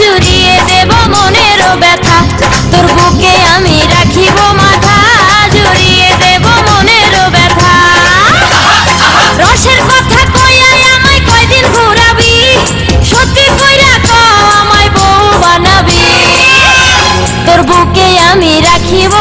জুড়িয়ে দেব মনেরও ব্যথা, তোর বুকে আমি রাখিব মাথা, জুড়িয়ে দেব মনেরও ব্যথা। রসের কথা কইয়া আমায় কয়দিন ঘুরাবি, সত্যি কইরা কও আমায় বউ বানাবি, তোর বুকে আমি রাখিব